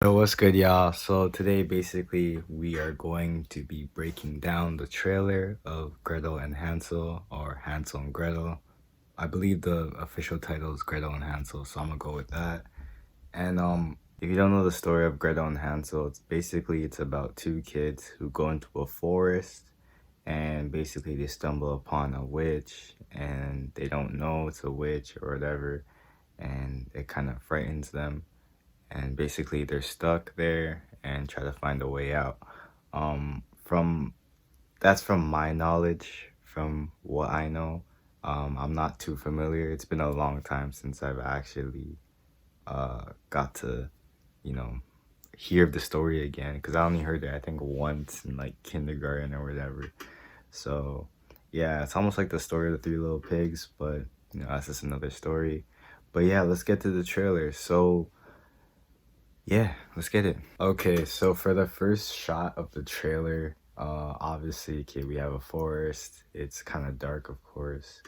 Yo, what's good, y'all? So today, basically, we are going to be breaking down the trailer of Gretel and Hansel, or Hansel and Gretel. I believe the official title is Gretel and Hansel, so I'm gonna go with that. And if you don't know the story of Gretel and Hansel, it's about two kids who go into a forest, and basically they stumble upon a witch, and they don't know it's a witch or whatever, and it kind of frightens them, and basically they're stuck there and try to find a way out. From That's from my knowledge, from what I know. I'm not too familiar. It's been a long time since I've actually got to, you know, hear the story again, because I only heard it I think once in like kindergarten or whatever. So yeah, it's almost like the story of the Three Little Pigs, but that's just another story. But yeah, let's get to the trailer. So yeah, let's get it. Okay, so for the first shot of the trailer, obviously, okay, we have a forest. It's kind of dark, of course,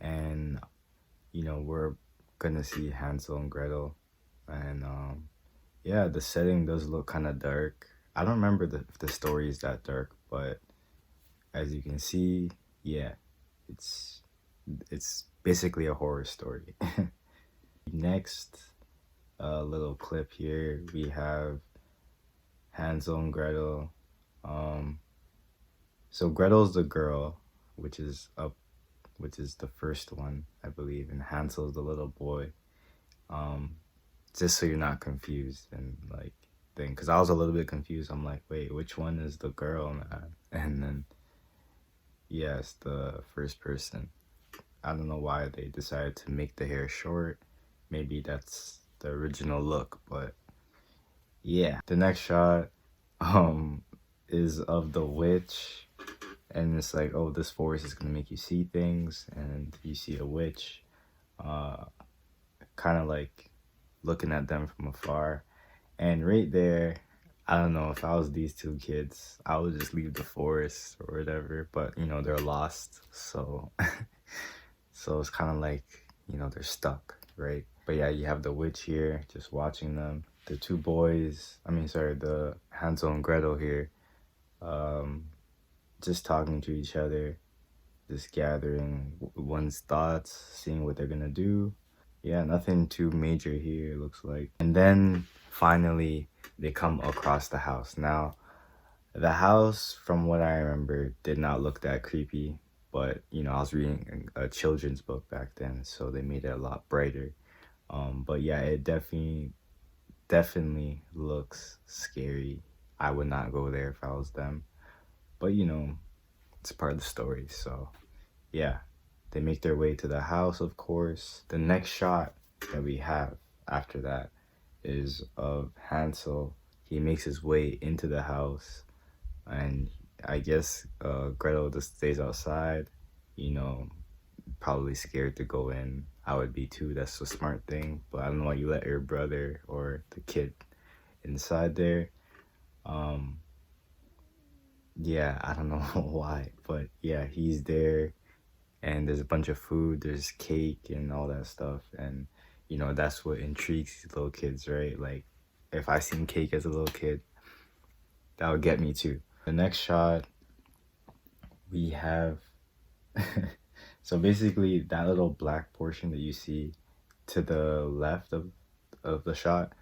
and we're gonna see Hansel and Gretel, and yeah, the setting does look kind of dark. I don't remember if the story is that dark, but as you can see, yeah, it's it's basically a horror story. Next, little clip here, we have Hansel and Gretel. Um, so Gretel's the girl, which is up, which is the first one, I believe, and Hansel's the little boy. Um, just so you're not confused and like thing, because I was a little bit confused. I'm like, wait, which one is the girl, man? And then yes, the first person. I don't know why they decided to make the hair short. Maybe that's the original look, but yeah. The next shot um is of the witch, and it's like, oh, this forest is gonna make you see things, and you see a witch uh kind of like looking at them from afar. And right there, I don't know, if I was these two kids, I would just leave the forest or whatever, but they're lost, so so it's kind of like, they're stuck, right? But yeah, you have the witch here just watching them, the two boys, the Hansel and Gretel here, um just talking to each other, just gathering one's thoughts, seeing what they're gonna do. Yeah, nothing too major here, it looks like. And then finally, they come across the house. Now, the house, from what I remember, did not look that creepy, but I was reading a children's book back then, so they made it a lot brighter. But yeah, it definitely looks scary. I would not go there if I was them, but it's part of the story, so yeah. They make their way to the house, of course. The next shot that we have after that is of Hansel. He makes his way into the house, and I guess Gretel just stays outside, you know, probably scared to go in. I would be too. That's a smart thing, but I don't know why you let your brother or the kid inside there. Um, yeah, I don't know why, but yeah, he's there, and there's a bunch of food, there's cake and all that stuff, and that's what intrigues these little kids, right? Like, if I seen cake as a little kid, that would get me too. The next shot we have so basically that little black portion that you see to the left of the shot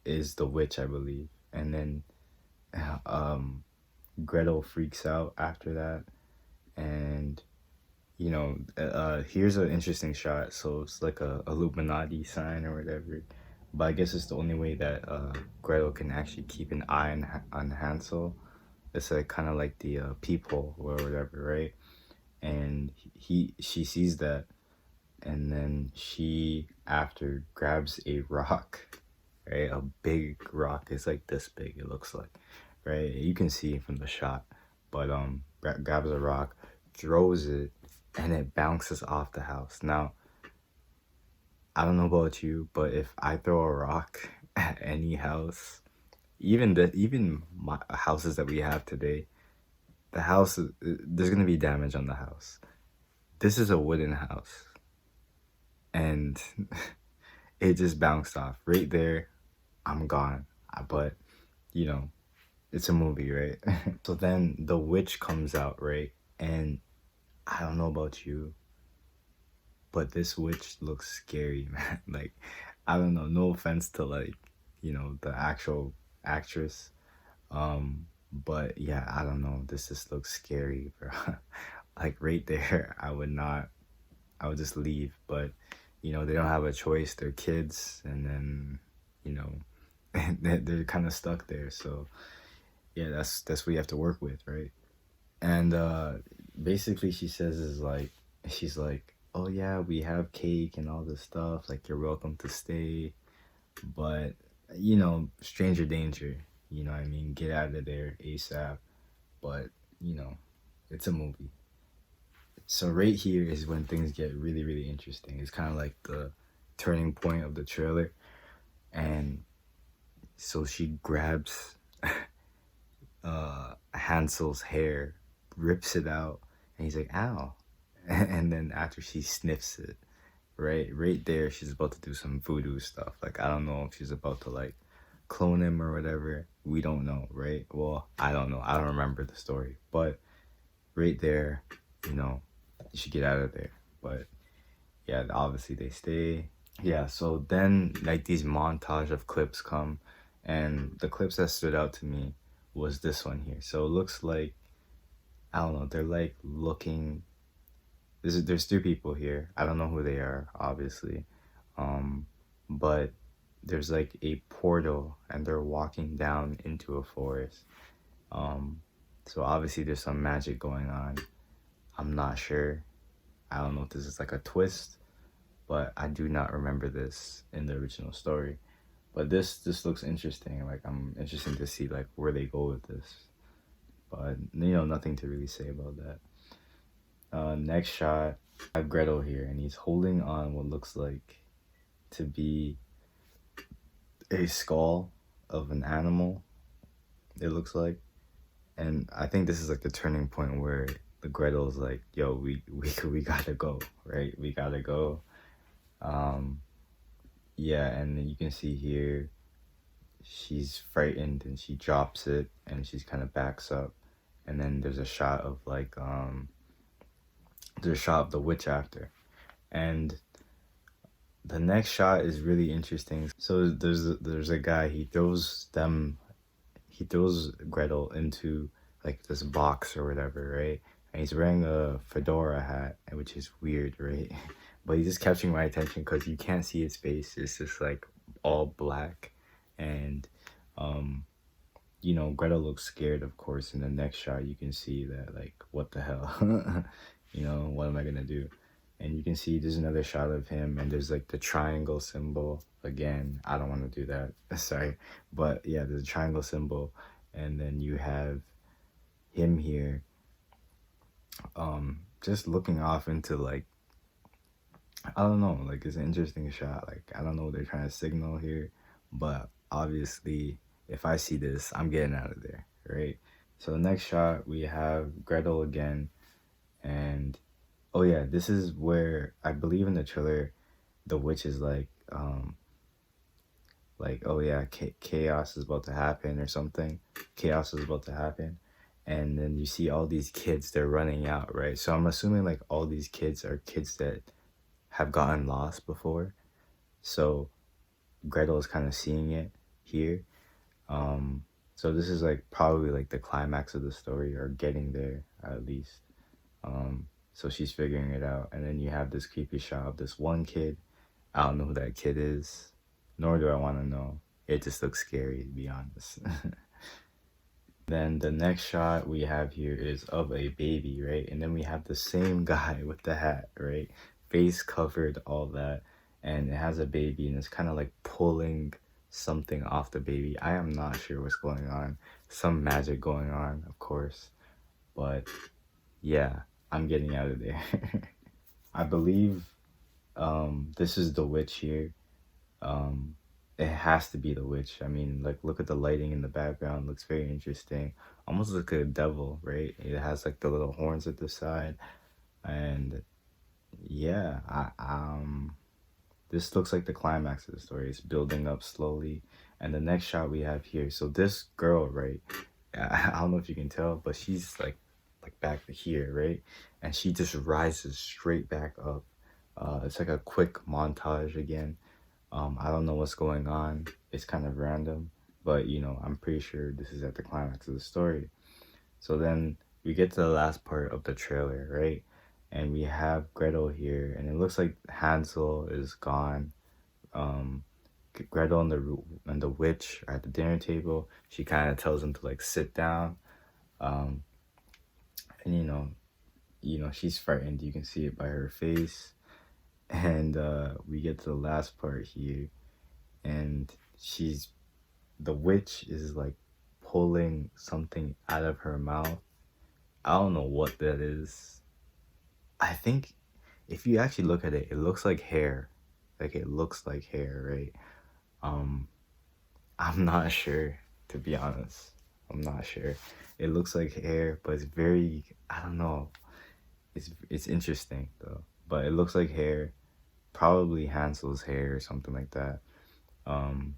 is the witch, I believe. And then um Gretel freaks out after that, and here's an interesting shot. So it's like a Illuminati sign or whatever, but I guess it's the only way that Gretel can actually keep an eye on Hansel. It's like kind of like the peephole or whatever, right? And she sees that, and then she after grabs a rock, right? A big rock. It's like this big, it looks like, right? You can see from the shot, but grabs a rock, throws it, and it bounces off the house. Now, I don't know about you, but if I throw a rock at any house, even my houses that we have today, the house there's gonna be damage on the house. This is a wooden house, and it just bounced off right there. I'm gone. But you know, it's a movie, right? So then the witch comes out, right? And I don't know about you, but this witch looks scary, man. Like, I don't know, no offense to like, the actual actress. But yeah, I don't know. This just looks scary, bro. Like right there, I would just leave. But they don't have a choice. They're kids, and then, you know, they're kind of stuck there. So yeah, that's what you have to work with, right? And basically she says is like she's like, "Oh yeah, we have cake and all this stuff, like you're welcome to stay, but stranger danger, what I mean, get out of there ASAP." But you know it's a movie. So right here is when things get really, really interesting. It's kind of like the turning point of the trailer. And so she grabs Hansel's hair, rips it out, and he's like, "Ow!" And then after she sniffs it, right there, she's about to do some voodoo stuff. Like I don't know if she's about to like clone him or whatever. We don't know, right? Well, I don't know. I don't remember the story, but right there, you should get out of there. But yeah, obviously they stay. Yeah, so then like these montage of clips come, and the clips that stood out to me was this one here. So it looks like, I don't know, they're like looking. There's three people here. I don't know who they are, obviously, um, but there's like a portal, and they're walking down into a forest. Um, so obviously there's some magic going on. I'm not sure. I don't know if this is like a twist, but I do not remember this in the original story. But this looks interesting. Like I'm interested to see like where they go with this. But nothing to really say about that. Next shot, I have Gretel here, and he's holding on what looks like to be a skull of an animal. It looks like, and I think this is like the turning point where the Gretel's like, "Yo, we gotta go, right? We gotta go." Um, yeah, and then you can see here she's frightened and she drops it and she's kind of backs up, and then there's a shot of like there's a shot of the witch after, and the next shot is really interesting. So there's a guy, he throws Gretel into like this box or whatever, right? And he's wearing a fedora hat, which is weird, right? But he's just catching my attention because you can't see his face. It's just like all black, and Gretel looks scared, of course. In the next shot, you can see that like, what the hell, what am I gonna do? And you can see there's another shot of him, and there's like the triangle symbol again. I don't want to do that, sorry, but yeah, there's a triangle symbol, and then you have him here, just looking off into like, I don't know, like it's an interesting shot. Like I don't know what they're trying to signal here, but obviously, if I see this, I'm getting out of there, right? So the next shot we have Gretel again, and oh yeah, this is where I believe in the trailer, the witch is like, oh yeah, chaos is about to happen or something. Chaos is about to happen, and then you see all these kids, they're running out, right? So I'm assuming like all these kids are kids that have gotten lost before. So Gretel is kind of seeing it here. So this is like probably like the climax of the story, or getting there at least. So she's figuring it out, and then you have this creepy shot of this one kid. I don't know who that kid is, nor do I want to know. It just looks scary, to be honest. Then the next shot we have here is of a baby, right? And then we have the same guy with the hat, right? Face covered, all that. And it has a baby, and it's kind of like pulling something off the baby. I am not sure what's going on. Some magic going on, of course. But yeah, I'm getting out of there. I believe this is the witch here. It has to be the witch. I mean, like, look at the lighting in the background. Looks very interesting. Almost like a devil, right? It has like the little horns at the side, and yeah, this looks like the climax of the story. It's building up slowly, And the next shot we have here, so this girl, right, I don't know if you can tell, but she's like back here, right, and she just rises straight back up. It's like a quick montage again. I don't know what's going on. It's kind of random, but you know, I'm pretty sure this is at the climax of the story. So then we get to the last part of the trailer, right? And we have Gretel here, and it looks like Hansel is gone. Um, Gretel and the witch are at the dinner table. She kind of tells him to like sit down. Um, and she's frightened. You can see it by her face. And we get to the last part here, and the witch is like pulling something out of her mouth. I don't know what that is. I think if you actually look at it, it looks like hair. Like it looks like hair, right? Um, I'm not sure, to be honest. I'm not sure. It looks like hair, but it's very, I don't know. It's interesting though. But it looks like hair, probably Hansel's hair or something like that. Um,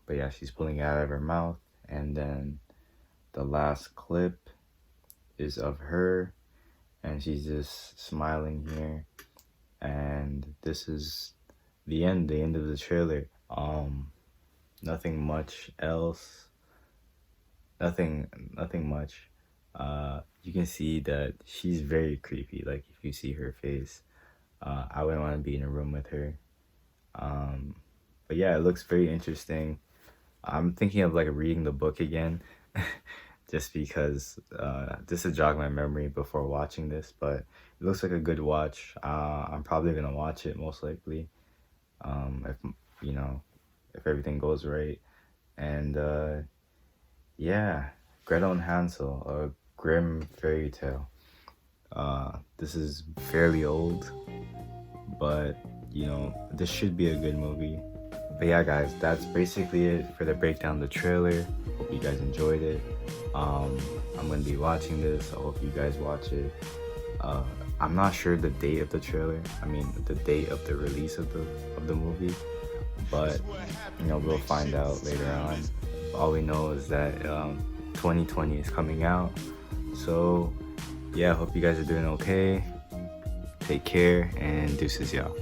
but yeah, she's pulling it out of her mouth, and then the last clip is of her, and she's just smiling here. And this is the end of the trailer. Nothing much else. Nothing much. You can see that she's very creepy. Like if you see her face, I wouldn't want to be in a room with her. But yeah, it looks very interesting. I'm thinking of like reading the book again, just because just to jog my memory before watching this. But it looks like a good watch. I'm probably gonna watch it most likely, if you know, if everything goes right. And yeah, Gretel and Hansel, a grim fairy tale. This is fairly old, but you know, this should be a good movie. But yeah, guys, that's basically it for the breakdown of the trailer. Hope you guys enjoyed it. I'm gonna be watching this. I hope you guys watch it. I'm not sure the date of the trailer. I mean, the date of the release of the movie, but you know, we'll find out later on. All we know is that 2020 is coming out. So yeah, hope you guys are doing okay. Take care and deuces, y'all.